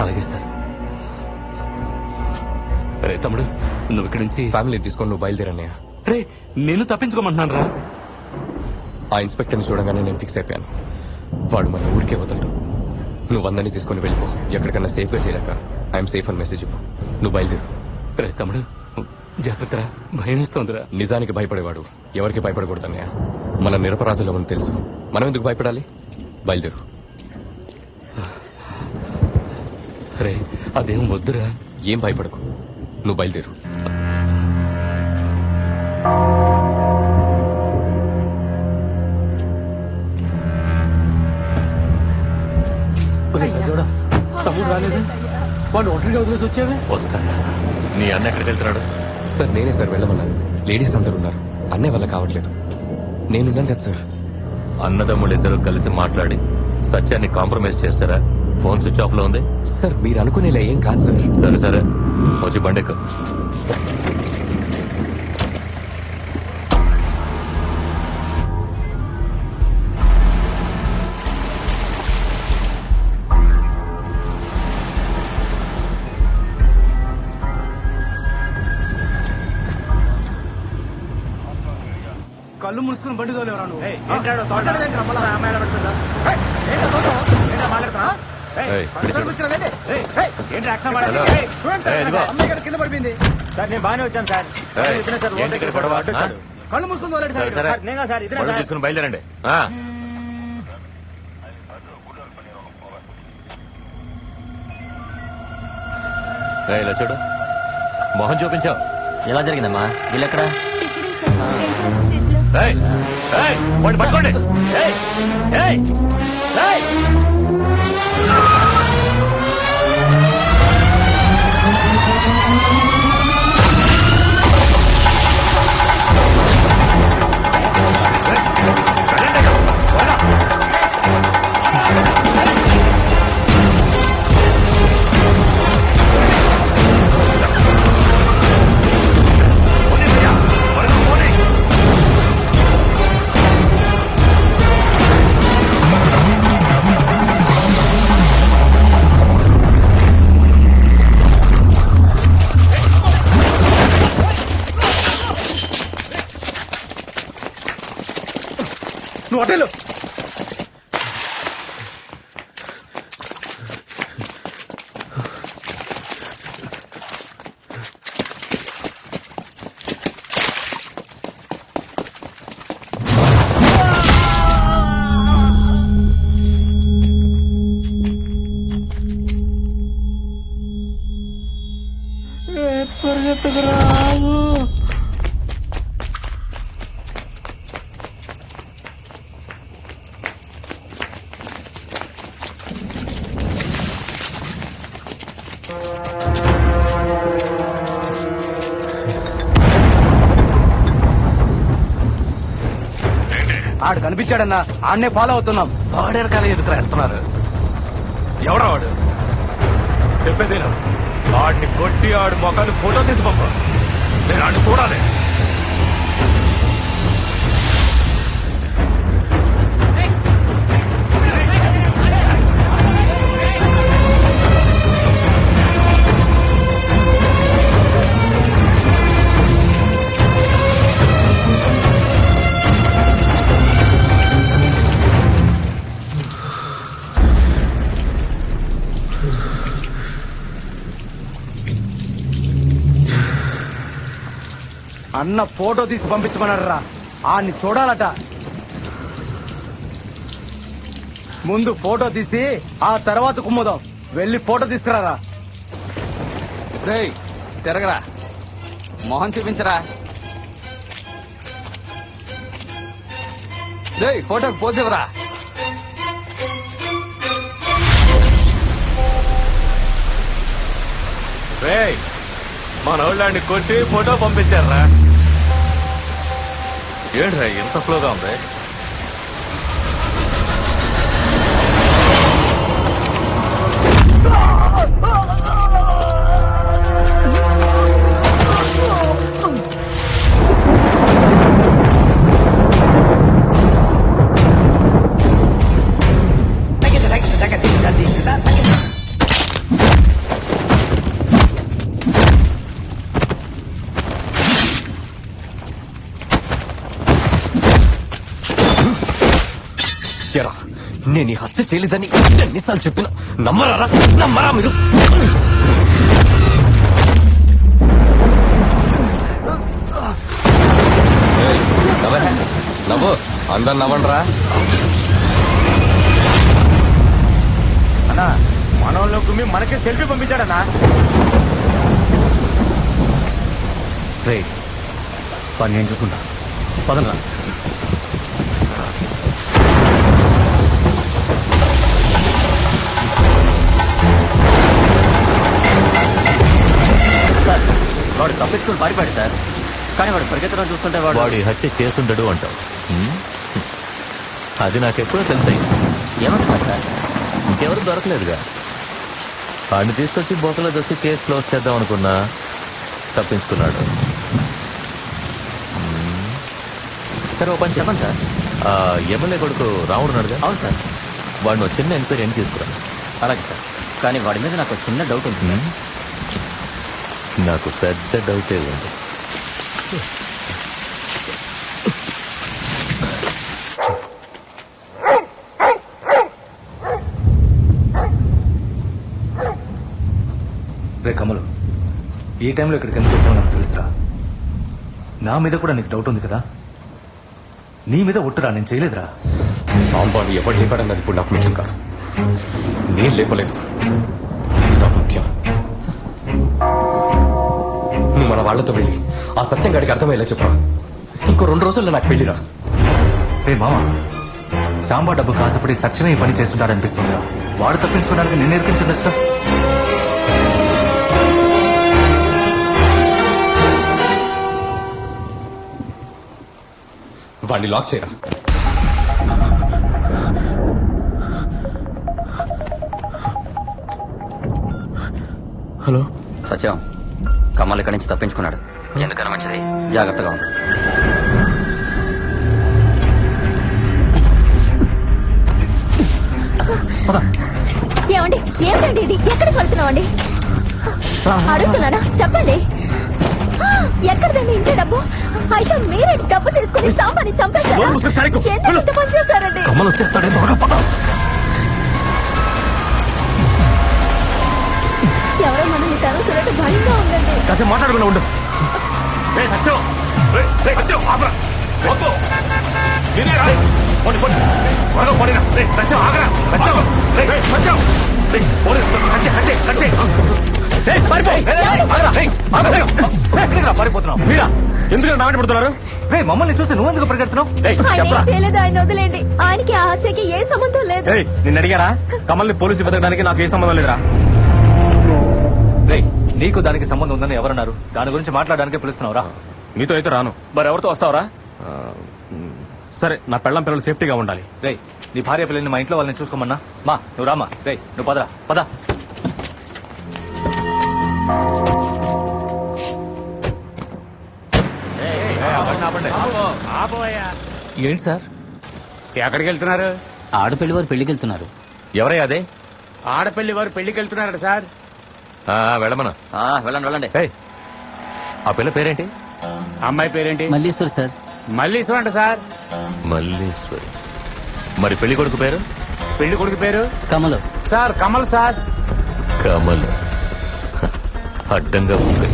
అలాగే సార్. రే తమ్ముడు, నువ్వు ఇక్కడి నుంచి ఫ్యామిలీ తీసుకొని నువ్వు బయలుదేరన్నయ్య. రే నేను తప్పించుకోమంటున్నాను రా. ఆ ఇన్స్పెక్టర్ని చూడగానే నేను ఫిక్స్ అయిపోయాను, వాడు మన ఊరికే వదలడు. నువ్వు అందరినీ తీసుకొని వెళ్ళిపో, ఎక్కడికన్నా సేఫ్ గా చేయలేక ఐఎమ్ సేఫ్ అని మెసేజ్ ఇవ్వు. నువ్వు బయలుదేరు. రే తమ్ముడు జాగ్రత్తరా, భయం వేస్తోందిరా. నిజానికి భయపడేవాడు ఎవరికి భయపడకూడదన్నయ్య. మన నిరపరాధులమని తెలుసు, మనం ఎందుకు భయపడాలి? బయలుదేరు. రే అదేం వద్దురా. ఏం భయపడకు, నువ్వు బయలుదేరు. తమ్ముడు రాలేదు, వాడు ఒంటరిగా వదిలేసి వచ్చావే. వస్తాను. నీ అన్న ఎక్కడికి వెళ్తున్నాడు? సార్ నేనే సార్ వెళ్ళమన్నాను. లేడీస్ అందరు ఉన్నారు, అన్నయ్య వల్ల కావట్లేదు. నేనున్నాను కదా సార్. అన్నదమ్ములు ఇద్దరు కలిసి మాట్లాడి సత్యాన్ని కాంప్రమైజ్ చేస్తారా? ఫోన్ స్విచ్ ఆఫ్ లో ఉంది సార్. మీరు అనుకునేలా ఏం కాదు సార్. సరే సరే, వచ్చి బండెక్కు. కళ్ళు మూసుకుని బండి తోలేవరా నువ్వు? కింద పడిపోయింది సార్. నేను బాగానే వచ్చాను సార్. కళ్ళు మూసుకుని తోలేడు సార్. తీసుకుని బయలుదేరండి. ఇలా చూడు, మొహం చూపించావు. ఎలా జరిగిందమ్మా? వీళ్ళెక్కడా? వాడిని పట్టుకోండి. నువ్వు హోటల్ పరిగెత్తుకురావు. ఆడు కనిపించాడన్నా, ఆడనే ఫాలో అవుతున్నాం. వాడెరకాల ఎదుగుతా వెళ్తున్నారు. ఎవడా వాడు? చెప్పేదేనా? వాడిని కొట్టి ఆడు మొఖాన్ని ఫోటో తీసి పంప. నేను ఆడిని చూడాలి. అన్న ఫోటో తీసి పంపించమన్నారా? ఆన్ని చూడాలట. ముందు ఫోటో తీసి ఆ తర్వాత కుమ్ముదాం. వెళ్ళి ఫోటో తీసుకురారా. రేయ్ తిరగరా, మొహం చూపించరా. రేయ్ ఫోటోకి పోజ్ ఇవ్వరా. రేయ్ మనోళ్ళని కొట్టి ఫోటో పంపించారా? ఏంట్రా ఎంత స్లోగా ఉంది? నేను ఈ హత్య చేయలేదని ఎన్నిసార్లు చెప్పినా నమ్మరా నమ్మరా మీరు? ఏయ్, నవ్వు అందరు నవ్వండిరా. అన్నా మనోళ్ళు కుమ్మి మనకే సెల్ఫీ పంపించాడన్నా. రే పని నేను చూసుకుంటా పదనరా. సార్ వాడు తప్పించుకుని పారిపోయాడు సార్. కానీ వాడు పరిగెత్తడం చూస్తుంటే వాడు ఈ హత్య చేసుండడు అంటావు. అది నాకెప్పుడో తెలుసాయి. ఏమంటున్నారు సార్? ఇంకెవరు దొరకలేదుగా. వాడిని తీసుకొచ్చి బోకలో దొరికి కేసు క్లోజ్ చేద్దాం అనుకున్నా, తప్పించుకున్నాడు. సరే ఓ పని చెప్పండి సార్. ఎమ్మెల్యే కొడుకు రావుడున్నాడుగా. అవును సార్. వాడిని ఒక చిన్న ఎంక్వైరీ అని తీసుకురా. అలాగే సార్. కానీ వాడి మీద నాకు చిన్న డౌట్ ఉంది సార్. నాకు పెద్ద డౌటే ఉంది. రే కమలు, ఈ టైంలో ఇక్కడికి ఎందుకు వచ్చావు నాకు తెలుసా. నా మీద కూడా నీకు డౌట్ ఉంది కదా. నీ మీద ఒట్టురా, నేను చేయలేదురా. సాంబాను ఎవరు లేపాడన్నది ఇప్పుడు నాకు ముఖ్యం కాదు. నేను లేపలేదు, ఇది నాకు ముఖ్యం. నువ్వు మన వాళ్లతో వెళ్ళి ఆ సత్యం గడికి అర్థమయ్యేలా చెప్పరా. ఇంకో 2 రోజుల్లో నాకు పెళ్లిరా. రే మామ, సాంబా డబ్బు కాసపడి సత్యమే ఈ పని చేస్తుంటాడనిపిస్తుందిరా. వాడు తప్పించుకోవడానికి నేను నేర్పించుండొచ్చుగా. వాడిని లాక్ చేయరా. హలో సత్యం, కమల్ ఇక్కడి నుంచి తప్పించుకున్నాడు. ఎందుకన్నా మంచిది, జాగ్రత్తగా ఉంది. ఏమండి ఏమిటండి ఇది? ఎక్కడికి వెళ్తున్నామండి? అడుగుతున్నానా, చెప్పండి. ఎక్కడదండి ఇంత డబ్బు? అయితే మీరే డబ్బు తీసుకుని సాంబాని చంపేశారా? ఎందుకు ఇంత పని చేశారండి? కమల్ వచ్చేస్తాడే, త్వరగా పద. ఎవరో మనల్ని తరుగుతున్నట్టు భయంగా ఉందండి. కాసేపు మాట్లాడకుండా ఉండు. పారిపోతున్నావు మీరా? ఎందుకు నాటి పడుతున్నారు? రే మమ్మల్ని చూసి నువ్వెందుకు పరిగెడుతున్నావు? ఆయన ఏం చేయలేదు, ఆయన వదిలేండి. ఆయనకి ఆ హత్యకి ఏ సంబంధం లేదు. నిన్ను అడిగారా? కమల్ని పోలీసు బతకడానికి నాకు ఏ సంబంధం లేదురా. రే నీకు దానికి సంబంధం ఉందని ఎవరన్నారు? దాని గురించి మాట్లాడడానికి పిలుస్తున్నావురా. మీతో అయితే రాను. మరి ఎవరితో వస్తావురా? సరే, నా పెళ్ళం పిల్లలు సేఫ్టీగా ఉండాలి. రే నీ భార్య పిల్లల్ని మా ఇంట్లో వాళ్ళని చూసుకోమన్నా. మా నువ్వు రామా. రే నువ్వు పదరా, పద. ఏంటి సార్? ఎక్కడికి వెళ్తున్నారు? ఆడపిల్లి వారు పెళ్లికి వెళ్తున్నారు. ఎవరయ్యా అదే? ఆడపల్లి వారు పెళ్లికి వెళ్తున్నారట సార్. వెళ్ళమనా. వెళ్ళండి వెళ్ళండి. ఆ పిల్ల పేరేంటి? అమ్మాయి పేరేంటి? మల్లీశ్వర్ సార్. మల్లీశ్వరం అంట సార్. మల్లీశ్వరి. మరి పెళ్లి కొడుకు పేరు? పెళ్లి కొడుకు పేరు కమలు సార్ కమల్ సార్. కమల్. అడ్డంగా ఉంది.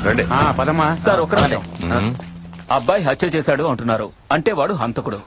రండి. పదమ్మా సార్ ఒక్క నిమిషం. అబ్బాయి హత్య చేశాడు అంటున్నారు, అంటే వాడు హంతకుడు.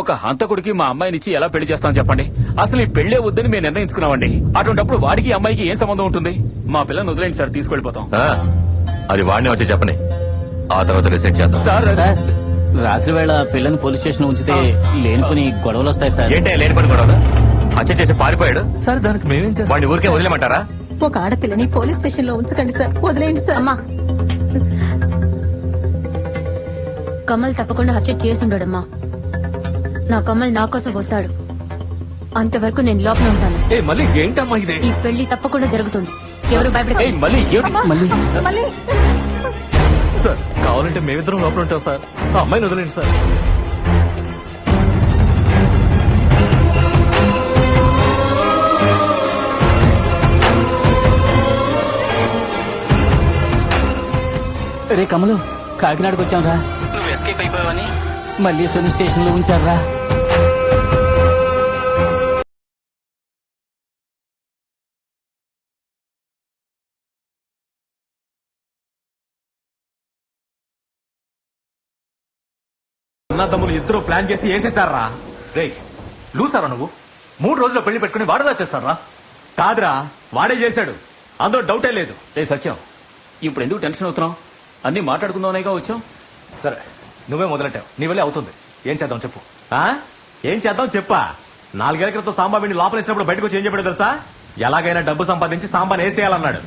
ఒక హంతకుడికి మా అమ్మాయినిచ్చి ఎలా పెళ్లి చేస్తాం చెప్పండి? అసలు ఈ పెళ్లే వద్దని మేము నిర్ణయించుకున్నామండి. అటువంటిప్పుడు వాడికి అమ్మాయికి ఏం సంబంధం ఉంటుంది? మా పిల్లని వదిలేండి సార్, తీసుకెళ్లిపోతాం. అది వాడిని వచ్చి చెప్పని, ఆ తర్వాత డిసైడ్ చేద్దాం. సార్ సార్ రాత్రి వేళ పిల్లని పోలీస్ స్టేషన్ ఉంచితే లేనిపోని గొడవలు వస్తాయి సార్. ఏంటే లేని పని కూడా హత్య చేసి పారిపోయాడు. సరే దానికి మేమేం చేస్తాం? వాడిని ఊరికే వదిలేమంటారా? ఒక ఆడపిల్లని పోలీస్ స్టేషన్ లో ఉంచకండి సార్, వదిలేండి సార్. అమ్మా, కమల్ తప్పకుండా హత్య చేసుండడమ్మా. నా కమల్ నా కోసం వస్తాడు, అంతవరకు నేను లోపల ఉంటాను. మళ్ళీ ఏంటమ్మా ఇదే? ఈ పెళ్లి తప్పకుండా జరుగుతుంది, ఎవరు భయపడకండి. మళ్ళీ అమ్మా, మళ్ళీ సార్ కావాలంటే మేమిద్దరం లోపల ఉంటాం సార్ ఆ అమ్మాయిని వదిలేండి సార్. రే కమలు కాకినాడకు వచ్చాం రా. నువ్వు ఎస్కేప్ అయిపోయావని మళ్ళీ స్టేషన్ లో ఉంచారా. అన్నదమ్ములు ఇద్దరు ప్లాన్ చేసి వేసేసారా? రే లూసారా నువ్వు? 3 రోజుల్లో పెళ్లి పెట్టుకుని వాడదా చేస్తారా? కాదురా, వాడే చేశాడు, అందులో డౌటే లేదు. రే సత్యం, ఇప్పుడు ఎందుకు టెన్షన్ అవుతున్నావు? అన్ని మాట్లాడుకుందామనేగా వచ్చాం. సరే నువ్వే మొదలెట్టావు, నీ వల్లే అవుతుంది. ఏం చేద్దాం చెప్పు. ఏం చేద్దాం చెప్పా? 4 ఏళ్ల క్రితం సాంబాబిని లోపలేసినప్పుడు బయటకు వచ్చి ఏం చెప్పాడు తెలుసా? ఎలాగైనా డబ్బు సంపాదించి సాంబాని వేసేయాలన్నాడు.